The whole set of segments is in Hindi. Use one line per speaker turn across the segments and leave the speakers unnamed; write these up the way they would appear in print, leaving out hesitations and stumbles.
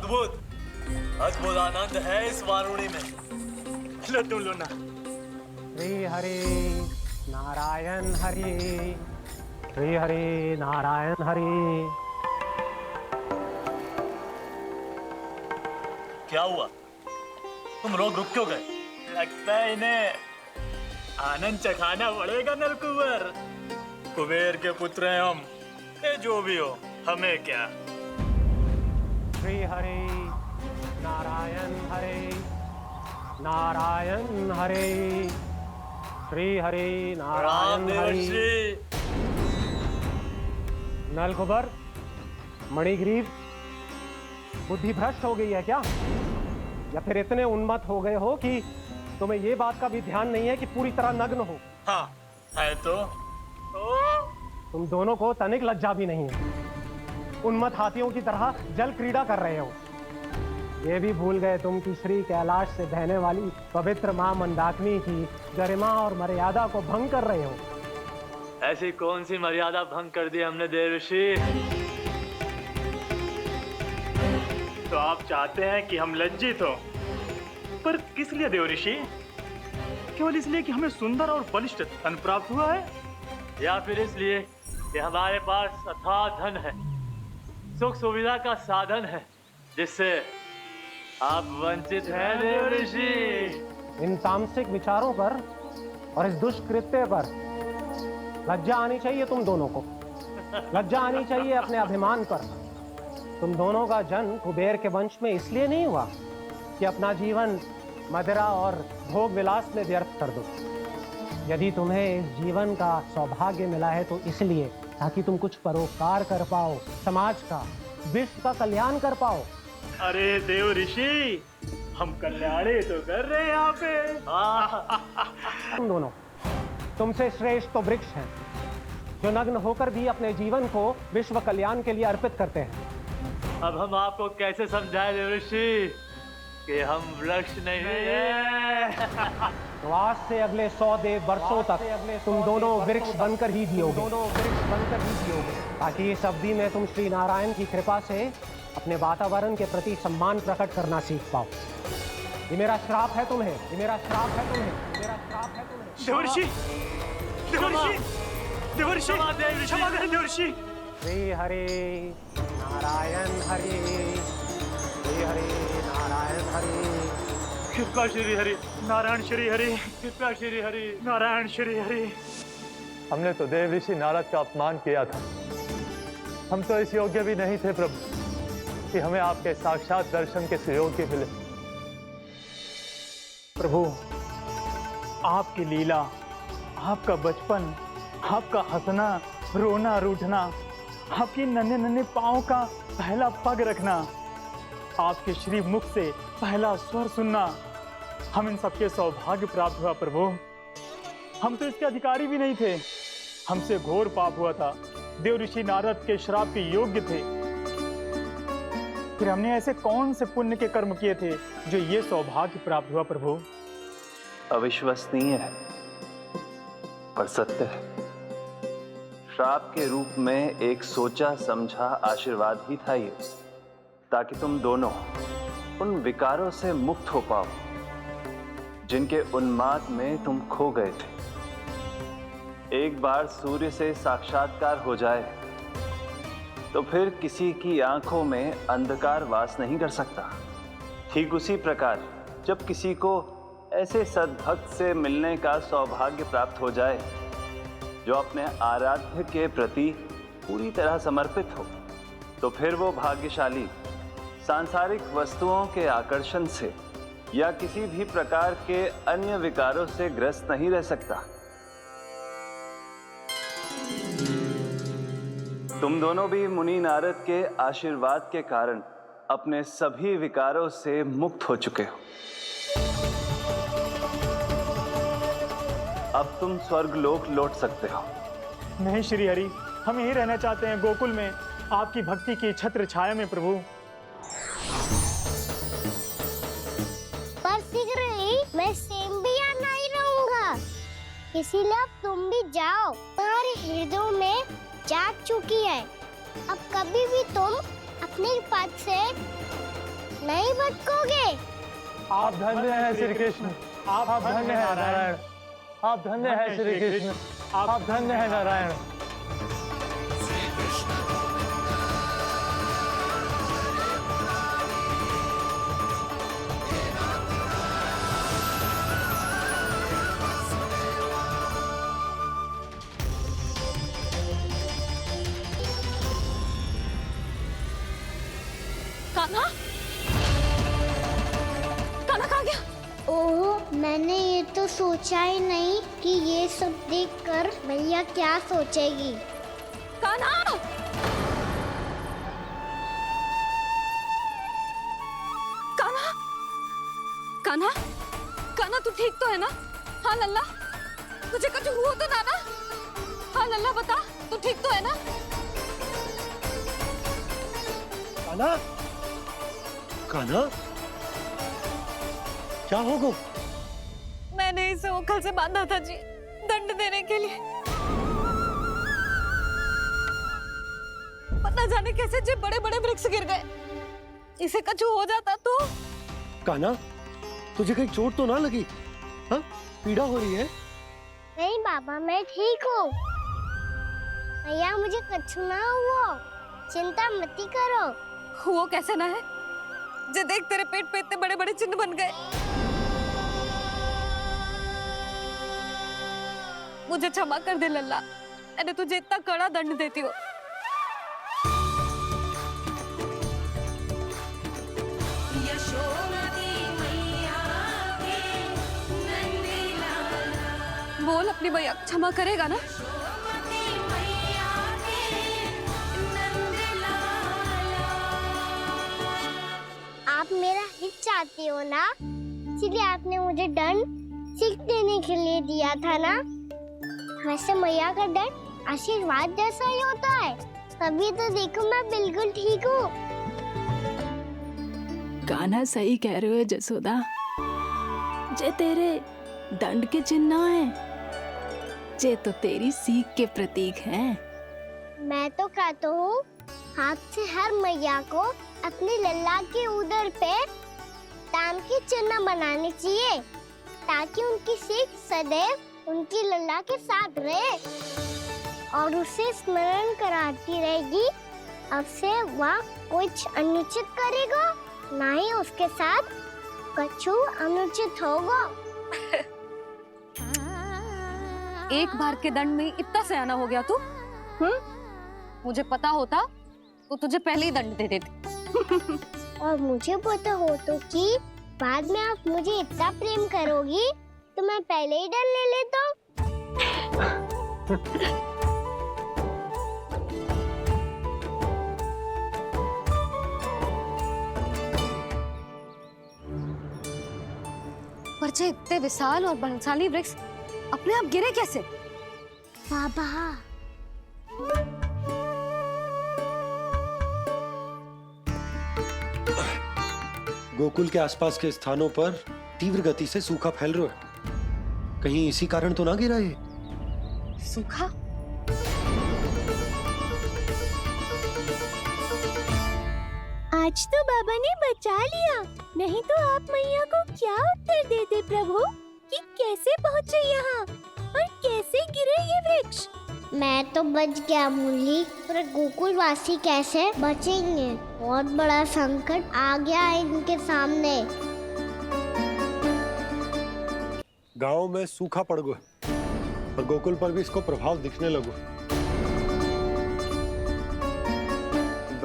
अद्भुत अद्भुत आनंद है इस वारुणी में। लो तुम लो ना।
श्री हरि नारायण हरि, श्री हरि नारायण हरि।
क्या हुआ, तुम लोग रुक क्यों गए? लगता है इन्हें आनंद चखाना पड़ेगा नलकुबर। कुबेर के पुत्र हैं हम, ये जो भी हो हमें क्या।
श्री हरि नारायण हरि, नारायण हरि, श्री हरि नारायण हरि। नलकुबर, मणिग्रीव, बुद्धि भ्रष्ट हो गई है क्या? या फिर इतने उन्मत्त हो गए हो कि तुम्हें ये बात का भी ध्यान नहीं है कि पूरी तरह नग्न हो?
हाँ है तो।
तुम दोनों को तनिक लज्जा भी नहीं है। उन्मत्त हाथियों की तरह जल क्रीड़ा कर रहे हो। ये भी भूल गए तुम कि श्री कैलाश से बहने वाली पवित्र मां मंदाकिनी की गरिमा और मर्यादा को भंग कर रहे हो।
ऐसी कौन सी मर्यादा भंग कर दी हमने देवर्षि?
तो आप चाहते हैं कि हम लज्जित हो, पर किस लिए देवर्षि? केवल इसलिए कि हमें सुंदर और बलिष्ठ धन प्राप्त हुआ है,
या फिर इसलिए कि हमारे पास अथाह धन है, सुख सुविधा का साधन है, जिससे आप वंचित हैं देवर्षि?
इन तामसिक विचारों पर और इस दुष्कृत्य पर लज्जा आनी चाहिए तुम दोनों को। लज्जा आनी चाहिए अपने अभिमान पर। तुम दोनों का जन्म कुबेर के वंश में इसलिए नहीं हुआ कि अपना जीवन मदिरा और भोग विलास में व्यर्थ कर दो। यदि तुम्हें इस जीवन का सौभाग्य मिला है तो इसलिए ताकि तुम कुछ परोपकार कर पाओ, समाज का, विश्व का कल्याण कर पाओ।
अरे देवर्षि, हम कल्याणी तो कर रहे हैं यहाँ पे।
तुम दोनों, तुमसे श्रेष्ठ तो वृक्ष हैं जो नग्न होकर भी अपने जीवन को विश्व कल्याण के लिए अर्पित करते हैं।
अब हम आपको कैसे समझाएं देवर्षि कि हम वृक्ष नहीं हैं?
तो आज से अगले 100 वर्षों तक तुम दोनों वृक्ष बनकर ही जियोगे। ताकि इस अवधि में तुम श्री नारायण की कृपा से अपने वातावरण के प्रति सम्मान प्रकट करना सीख पाओ। ये मेरा श्राप है तुम्हें, ये मेरा श्राप है तुम्हें, मेरा श्राप है तुम्हें।
देवर्षि, देवर्षि, देवर्षि, क्षमा करें देवर्षि।
श्री हरि नारायण हरि, श्री हरि नारायण हरि।
कृपा श्री हरि, नारायण श्री हरि, कृपा श्री हरि, नारायण श्री हरि।
हमने तो देवर्षि नारद का अपमान किया था। हम तो इस योग्य भी नहीं थे प्रभु कि हमें आपके साक्षात दर्शन के सुयोग्य मिले।
प्रभु, आपकी लीला, आपका बचपन, आपका हंसना, रोना, रूठना, आपके नन्हे नन्हे पाँव का पहला पग रखना, आपके श्री मुख से पहला स्वर सुनना, हम इन सबके सौभाग्य प्राप्त हुआ प्रभु। हम तो इसके अधिकारी भी नहीं थे। हमसे घोर पाप हुआ था, देवर्षि नारद के श्राप के योग्य थे। फिर हमने ऐसे कौन से पुण्य के कर्म किए थे जो ये सौभाग्य प्राप्त हुआ प्रभु?
अविश्वसनीय है पर सत्य है। श्राप के रूप में एक सोचा समझा आशीर्वाद ही था ये, ताकि तुम दोनों उन विकारों से मुक्त हो पाओ जिनके उन्माद में तुम खो गए थे। एक बार सूर्य से साक्षात्कार हो जाए तो फिर किसी की आंखों में अंधकार वास नहीं कर सकता। ठीक उसी प्रकार जब किसी को ऐसे सद्भक्त से मिलने का सौभाग्य प्राप्त हो जाए जो अपने आराध्य के प्रति पूरी तरह समर्पित हो, तो फिर वो भाग्यशाली सांसारिक वस्तुओं के आकर्षण से या किसी भी प्रकार के अन्य विकारों से ग्रस्त नहीं रह सकता। तुम दोनों भी मुनि नारद के आशीर्वाद के कारण अपने सभी विकारों से मुक्त हो चुके हो। अब तुम स्वर्गलोक लौट सकते हो।
नहीं श्री हरि, हम यहीं रहना चाहते हैं, गोकुल में, आपकी भक्ति की छत्र छाया में प्रभु।
पर शीघ्र ही मैं सेम्बिया नहीं रहूंगा, इसीलिए अब तुम भी जाओ। तुम्हारे हृदयों में जाग चुकी है। अब कभी भी तुम अपने पद से नहीं भटकोगे।
आप धन्य हैं श्री कृष्ण, आप धन्य हैं नारायण, आप धन्य हैं श्री कृष्ण, आप धन्य हैं नारायण।
कान्हा, कान्हा कहाँ गया?
ओह, मैंने ये तो सोचा ही नहीं कि ये सब देखकर भैया क्या सोचेगी।
कान्हा! कान्हा! कान्हा! कान्हा तू ठीक तो है ना? हाँ लल्ला, तुझे कुछ हुआ तो ना? हाँ लल्ला बता, तू ठीक तो है ना?
कान्हा, कान्हा, क्या होगा?
मैंने इसे ओखल से बांधा था जी, दंड देने के लिए। पता जाने कैसे जो बड़े बड़े वृक्ष गिर गए। इसे कुछ हो जाता तो?
कान्हा, तुझे कहीं चोट तो ना लगी? हाँ, पीड़ा हो रही है?
नहीं बाबा, मैं ठीक हूँ। भैया मुझे कुछ ना हुआ, चिंता मत करो।
वो कैसे ना है? जे देख तेरे पेट पे इतने बड़े बड़े चिन्ह बन गए। मुझे क्षमा कर दे लल्ला, मैंने तुझे इतना कड़ा दंड देती हो। बोल अपनी भैया क्षमा करेगा ना?
आप मेरा हित चाहते हो ना, इसलिए आपने मुझे दंड सीख देने के लिए दिया था ना। वैसे मैया का दंड आशीर्वाद जैसा ही होता है, तभी तो देखो मैं बिल्कुल ठीक हूँ।
कान्हा सही कह रहे हो जसोदा, जे तेरे दंड के चिन्ह है, जे तो तेरी सीख के प्रतीक हैं।
मैं तो कहता हूँ हाथ से हर मैया को अपनी लल्ला के उदर पे ताम के चिन्ह बनाने चाहिए, ताकि उनकी सीख सदैव उनकी लल्ला के साथ रहे और उसे स्मरण कराती रहेगी। अब से वह कुछ अनुचित करेगा, ना ही उसके साथ कुछ अनुचित होगा।
एक बार के दंड में इतना सयाना हो गया तू? मुझे पता होता तो तुझे पहले ही दंड दे देती।
और मुझे पता हो तो कि बाद में आप मुझे इतना प्रेम करोगी तो मैं पहले ही डर ले लेता हूँ।
पर जे इतने विशाल और बलशाली वृक्ष अपने आप गिरे कैसे?
बाबा,
गोकुल के आसपास के स्थानों पर तीव्र गति से सूखा फैल रहा है। कहीं इसी कारण तो ना गिरा ये?
सूखा?
आज तो बाबा ने बचा लिया, नहीं तो आप मैया को क्या उत्तर देते प्रभु कि कैसे पहुँचे यहाँ और कैसे गिरे ये वृक्ष। मैं तो बच गया मुरली, पर गोकुल वासी कैसे बचेंगे? बहुत बड़ा संकट आ गया है इनके सामने।
गांव में सूखा पड़ गया और गोकुल पर भी इसको प्रभाव दिखने लगो।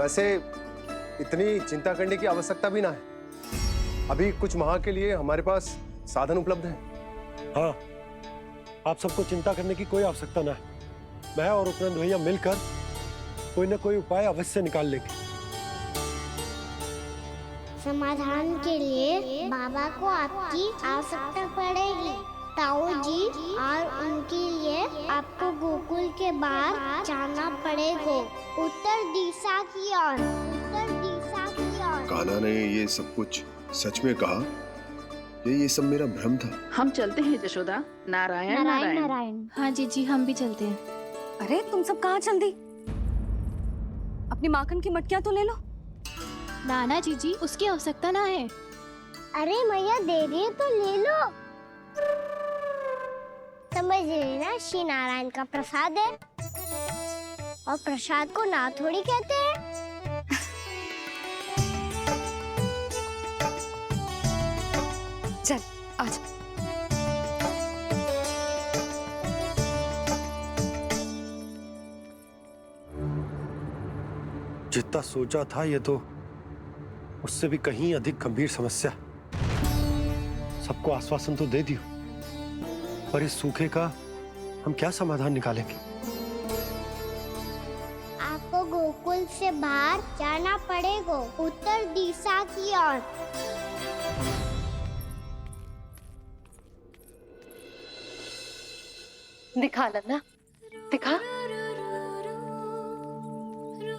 वैसे इतनी चिंता करने की आवश्यकता भी ना है। अभी कुछ माह के लिए हमारे पास साधन उपलब्ध है।
हाँ, आप सबको चिंता करने की कोई आवश्यकता ना है। मैं और उपनंद भैया मिलकर कोई न कोई उपाय अवश्य निकाल लेंगे।
समाधान के लिए बाबा को आपकी आवश्यकता पड़ेगी। ताऊ जी और उनके लिए आपको गोकुल के बाहर जाना पड़ेगा, उत्तर दिशा की ओर। उत्तर दिशा की ओर।
कान्हा ने ये सब कुछ सच में कहा? ये सब मेरा भ्रम था?
हम चलते हैं जशोदा। नारायण नारायण
नारायण।
हाँ जी, हम भी चलते हैं।
अरे तुम सब कहाँ चल दी? अपनी माखन की मटकियां तो ले लो।
नाना जीजी उसकी आवश्यकता ना है।
अरे मैया दे रही है तो ले लो। समझ लेना श्री नारायण का प्रसाद है और प्रसाद को ना थोड़ी कहते हैं।
चल आज
जितना सोचा था ये तो उससे भी कहीं अधिक गंभीर समस्या। सबको आश्वासन तो दे दियो, पर इस सूखे का हम क्या समाधान निकालेंगे?
आपको गोकुल से बाहर जाना पड़ेगा, उत्तर दिशा की ओर।
दिखा लल्ला, दिखा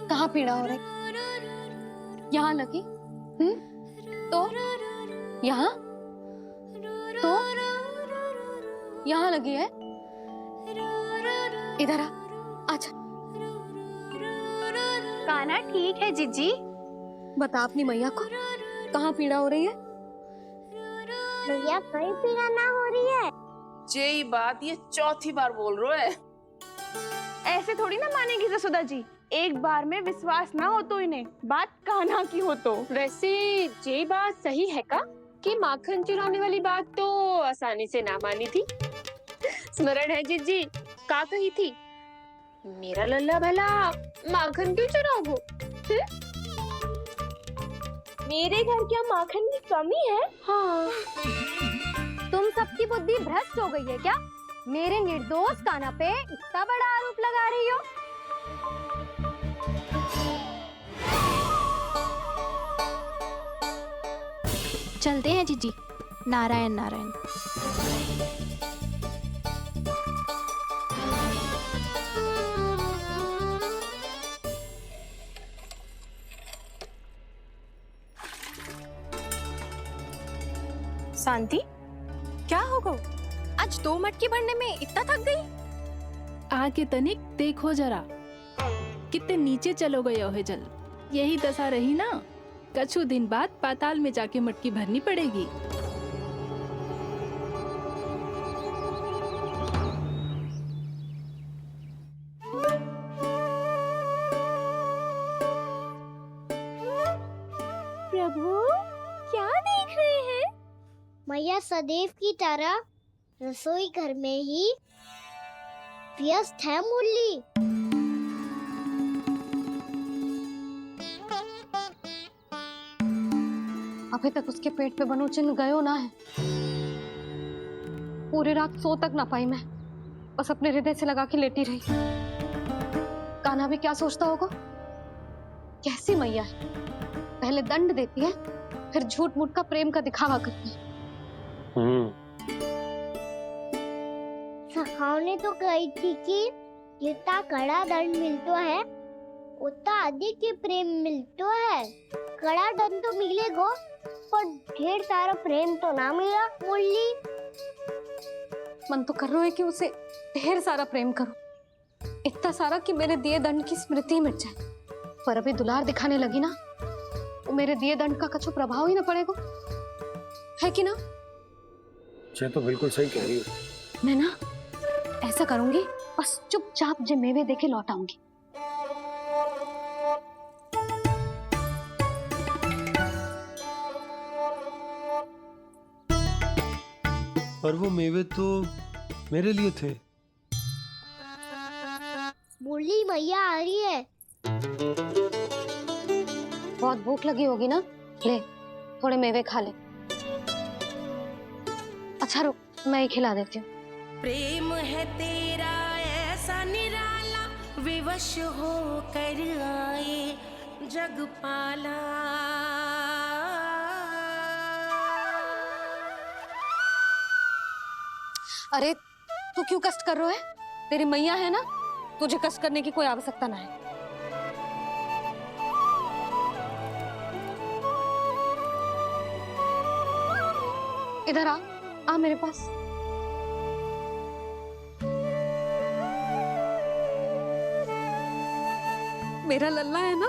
कहाँ पीड़ा हो रही? यहाँ लगी? तो यहाँ तो यहाँ लगी है? इधर आ, आजा।
कान्हा ठीक है जीजी।
बता अपनी मैया को कहाँ पीड़ा हो रही है?
भैया कहीं पीड़ा ना हो रही है।
यही बात ये चौथी बार बोल रहे है।
ऐसे थोड़ी ना मानेगी जसोदा जी, एक बार में विश्वास ना हो तो इन्हें, बात कान्हा की हो तो।
वैसे ये बात सही है का कि माखन चुराने वाली बात तो आसानी से ना मानी थी। स्मरण है जीजी का कही थी, मेरा लल्ला भला माखन क्यों चुराओगे?
मेरे घर क्या माखन की कमी है?
हाँ।
तुम सबकी बुद्धि भ्रष्ट हो गई है क्या? मेरे निर्दोष कान्हा पे इतना बड़ा आरोप लगा रही हो?
चलते हैं जीजी। नारायण नारायण।
शांति, क्या हो गो?
आज 2 मटकी भरने में इतना थक गई?
आके तनिक देखो जरा, कितने नीचे चलो गए हो जल। यही दशा रही ना, कछु दिन बाद पाताल में जाके मटकी भरनी पड़ेगी।
प्रभु क्या देख रहे हैं? मैया सदैव की तरह रसोई घर में ही व्यस्त है मुरली।
अभी तक उसके पेट पे बनो चिन्ह गयो ना है। पूरी रात सो तक ना पाई मैं, बस अपने हृदय से लगा के लेटी रही। कान्हा भी क्या सोचता होगा? कैसी मैया है, पहले दंड देती है, फिर झूठ मूठ का प्रेम का दिखावा करती है।
सखाओ ने तो कही थी कि जितना कड़ा दंड मिलता है उतना अधिक ही प्रेम मिलता है। कड़ा दंड तो मिलेगा पर ढेर सारा प्रेम तो ना मिला मुरली।
मन तो कर रहा है कि उसे ढेर सारा प्रेम करो, इतना सारा कि मेरे दिए दंड की स्मृति मिट जाए। पर अभी दुलार दिखाने लगी ना, वो मेरे दिए दंड का कछु प्रभाव ही ना पड़ेगा, है कि ना?
ये तो बिल्कुल सही कह रही हो।
मैं ना ऐसा करूंगी, बस चुपचाप जे मेवे देके लौट आऊंगी।
पर वो मेवे तो मेरे लिए थे।
मुरली मैया आ रही है।
बहुत भूख लगी होगी ना, ले थोड़े मेवे खा ले। अच्छा रुक, मैं ही खिला देती हूँ।
प्रेम है तेरा ऐसा निराला, विवश हो कर आए जग पाला।
अरे तू क्यों कष्ट कर रहा है? तेरी मैया है ना, तुझे कष्ट करने की कोई आवश्यकता ना है। इधर आ मेरे पास। मेरा लल्ला है ना,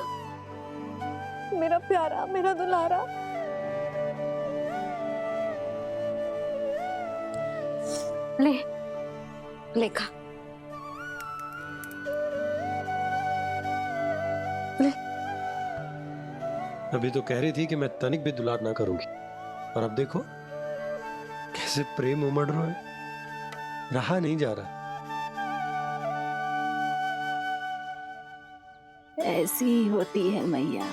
मेरा प्यारा, मेरा दुलारा। ले लेखा ले।
अभी तो कह रही थी कि मैं तनिक भी दुलार ना करूंगी, और अब देखो कैसे प्रेम उमड़ रहा है, रहा नहीं जा रहा।
ऐसी ही होती है मैया,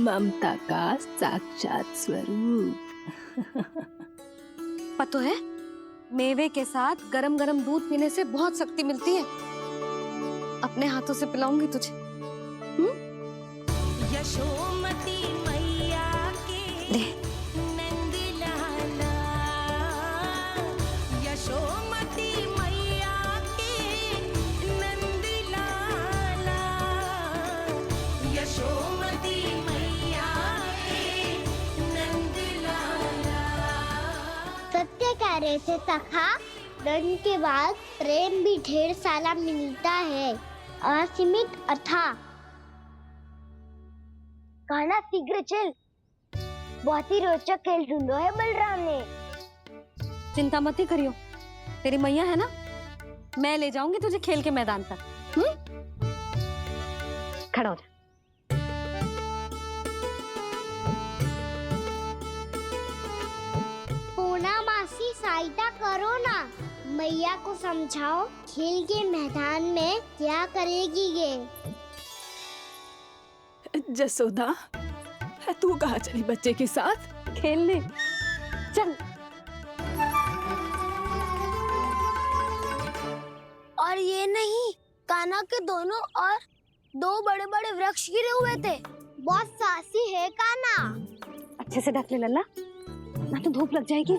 ममता का साक्षात स्वरूप।
पता है, मेवे के साथ गरम गरम दूध पीने से बहुत शक्ति मिलती है। अपने हाथों से पिलाऊंगी तुझे।
यशोमती मैया के नंद लाला, यशोमती मैया के नंद लाला, यशोमती मैया के नंद लाला।
सत्य कह रहे थे सखा, दंड के बाद प्रेम भी ढेर सारा मिलता है, असीमित अथाह। कहना शीघ्र चल, बहुत ही रोचक खेल ढूंढो है बलराम ने।
चिंता मत ही करियो, तेरी मैया है ना, मैं ले जाऊंगी तुझे खेल के मैदान तक। खड़ा हो जा।
पूना मासी सहायता करो ना, मैया को समझाओ खेल के मैदान में क्या करेगी ये।
जसोदा, तू कहाँ चली बच्चे के साथ?
खेलने चल।
और ये नहीं, कान्हा के दोनों और दो बड़े बड़े वृक्ष गिरे हुए थे। बहुत साहसी है कान्हा।
अच्छे से ढक ले लल्ला, ना तो धूप लग जाएगी।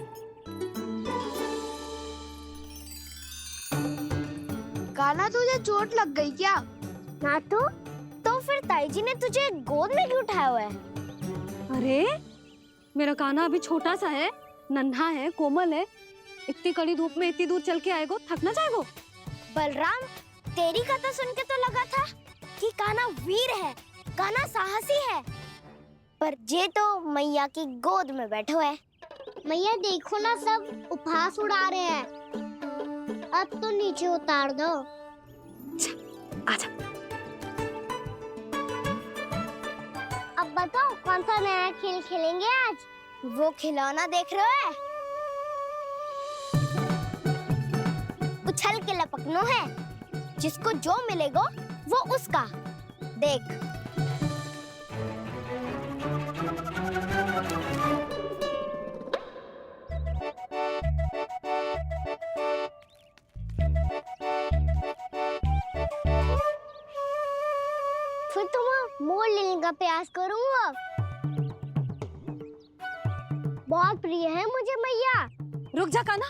कान्हा तुझे चोट लग गई क्या? ना तो फिर ताई जी ने तुझे गोद में क्यों उठाया हुआ है?
अरे मेरा कान्हा अभी छोटा सा है, नन्हा है, कोमल है। इतनी कड़ी धूप में इतनी दूर चल के आएगो, थक ना जाएगो।
बलराम, तेरी कथा सुन के तो लगा था कि कान्हा वीर है, कान्हा साहसी है, पर जे तो मैया की गोद में बैठो है। मैया देखो ना, सब उपहास उड़ा रहे हैं। अब तो नीचे उतार दो।
आजा।
अब बताओ कौन सा नया खेल खेलेंगे आज? वो खिलौना देख रहे हो? उछल के लपकनो है, जिसको जो मिलेगा वो उसका। देख। फिर तुम मोड़ लेने का प्रयास करूंगा। बहुत प्रिय है मुझे मैया।
रुक जा कान्हा,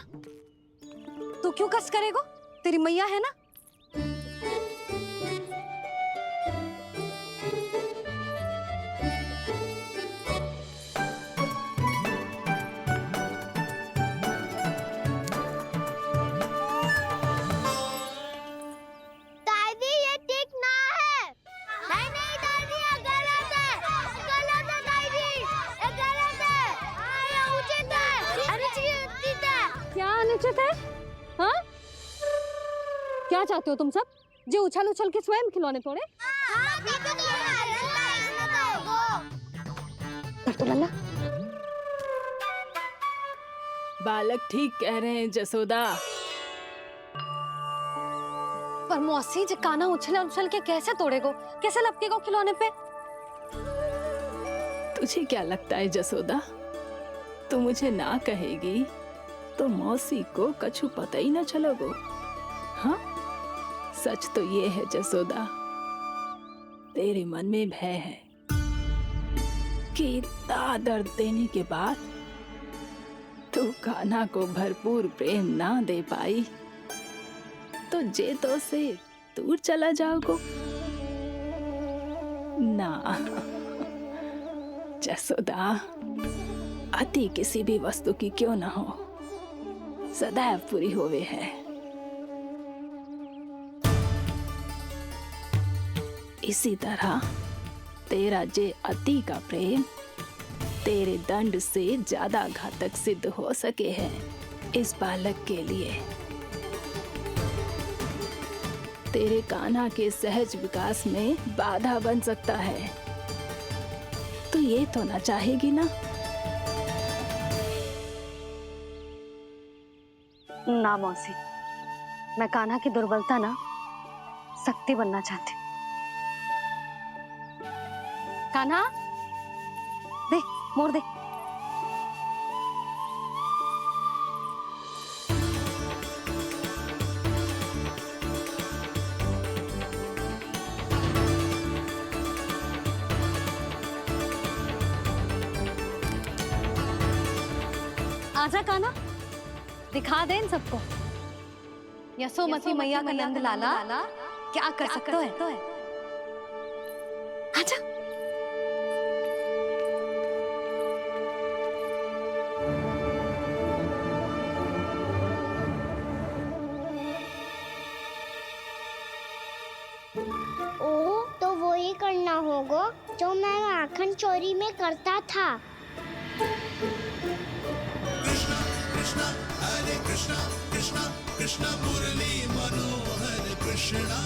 तू क्यों कष्ट करेगो? तेरी मैया है ना।
दादी, ये ठीक ना है। नहीं नहीं दादी, ये गलत है। गलत है दादी, ये गलत है। ये उचित है, अनुचित है।
क्या अनुचित है? हाँ? क्या चाहते हो तुम सब? जो उछल उछल के स्वयं खिलौने तोड़े? तो लल्ला,
बालक ठीक कह रहे हैं जसोदा।
पर मौसी, जो कान्हा उछल उछल के कैसे तोड़ेगो, कैसे लपकेगो खिलौने पे?
तुझे क्या लगता है जसोदा, तू मुझे ना कहेगी तो मौसी को कछु पता ही ना चलोगो? हाँ, सच तो ये है जसोदा, तेरे मन में भय है कि इतना दर्द देने के बाद तू कान्हा को भरपूर प्रेम ना दे पाई तो जे तो से दूर चला जाओगो ना। जसोदा, अति किसी भी वस्तु की क्यों ना हो, सदैव पूरी होवे है। इसी तरह तेरा जे अति का प्रेम तेरे दंड से ज्यादा घातक सिद्ध हो सके है इस बालक के लिए। तेरे कान्हा के सहज विकास में बाधा बन सकता है। तो ये तो ना चाहेगी ना?
ना मौसी, मैं कान्हा की दुर्बलता ना शक्ति बनना चाहती। कान्हा दे, मोड़ दे। आजा कान्हा, दिखा दे इन सबको यशोमती मैया का नंद लाला क्या कर सकता है। आजा।
ओ तो वही करना होगा जो मैं माखन चोरी में करता था।
कृष्णा मुरली मनोहर कृष्णा।